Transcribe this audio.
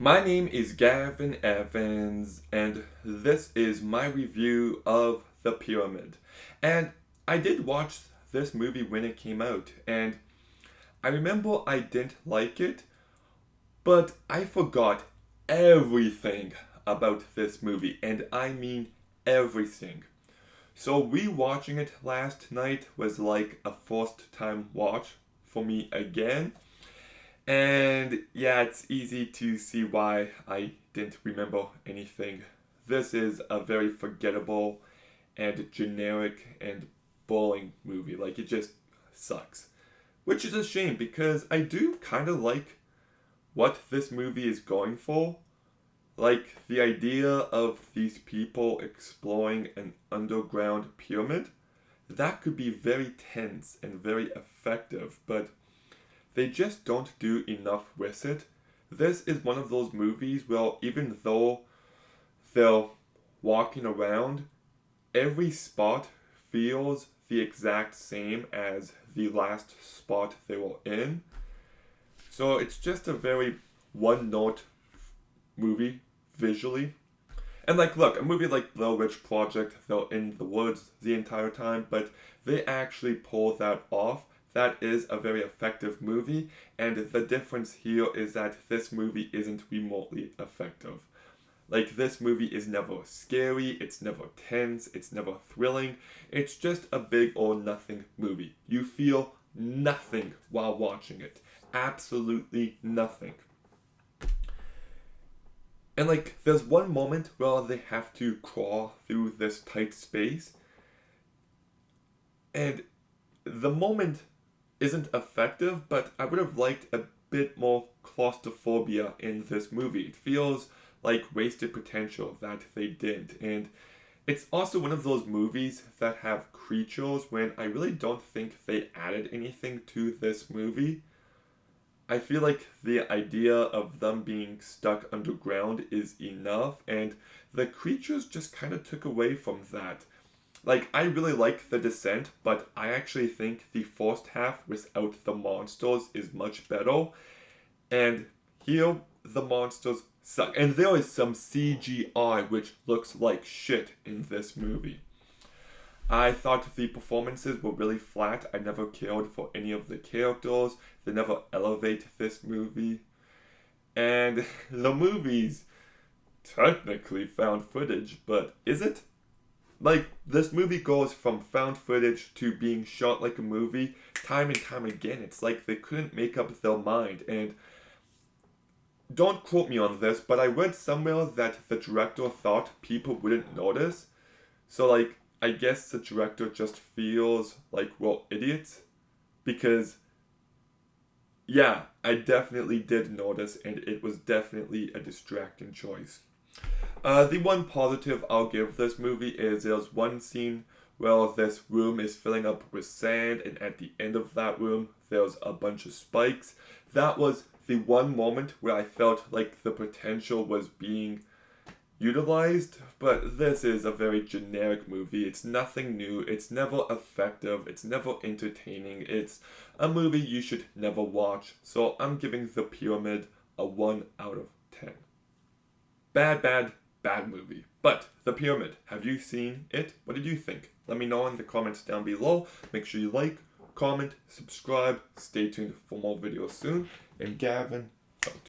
My name is Gavin Evans, and this is my review of The Pyramid. And I did watch this movie when it came out, and I remember I didn't like it, but I forgot everything about this movie, and I mean everything. So rewatching it last night was like a first time watch for me again. And yeah, it's easy to see why I didn't remember anything. This is a very forgettable and generic and boring movie. Like, it just sucks. Which is a shame because I do kind of like what this movie is going for. Like, the idea of these people exploring an underground pyramid. That could be very tense and very effective, but they just don't do enough with it. This is one of those movies where even though they're walking around, every spot feels the exact same as the last spot they were in. So it's just a very one note movie visually. And like, look, a movie like The Witch Project, they're in the woods the entire time, but they actually pull that off. That is a very effective movie, and the difference here is that this movie isn't remotely effective. Like, this movie is never scary, it's never tense, it's never thrilling. It's just a big or nothing movie. You feel nothing while watching it. Absolutely nothing. And like, there's one moment where they have to crawl through this tight space, and the moment isn't effective, but I would have liked a bit more claustrophobia in this movie. It feels like wasted potential that they didn't. And it's also one of those movies that have creatures when I really don't think they added anything to this movie. I feel like the idea of them being stuck underground is enough, and the creatures just kind of took away from that. Like, I really like The Descent, but I actually think the first half without the monsters is much better. And here, the monsters suck. And there is some CGI which looks like shit in this movie. I thought the performances were really flat. I never cared for any of the characters. They never elevate this movie. And the movie's technically found footage, but is it? Like, this movie goes from found footage to being shot like a movie time and time again. It's like they couldn't make up their mind. And don't quote me on this, but I read somewhere that the director thought people wouldn't notice. So, like, I guess the director just feels like we're idiots. Because, yeah, I definitely did notice, and it was definitely a distracting choice. The one positive I'll give this movie is there's one scene where this room is filling up with sand, and at the end of that room, there's a bunch of spikes. That was the one moment where I felt like the potential was being utilized, but this is a very generic movie. It's nothing new, it's never effective, it's never entertaining, it's a movie you should never watch. So I'm giving The Pyramid a 1 out of 10. Bad movie. But The Pyramid, have you seen it? What did you think? Let me know in the comments down below. Make sure you like, comment, subscribe. Stay tuned for more videos soon. And Gavin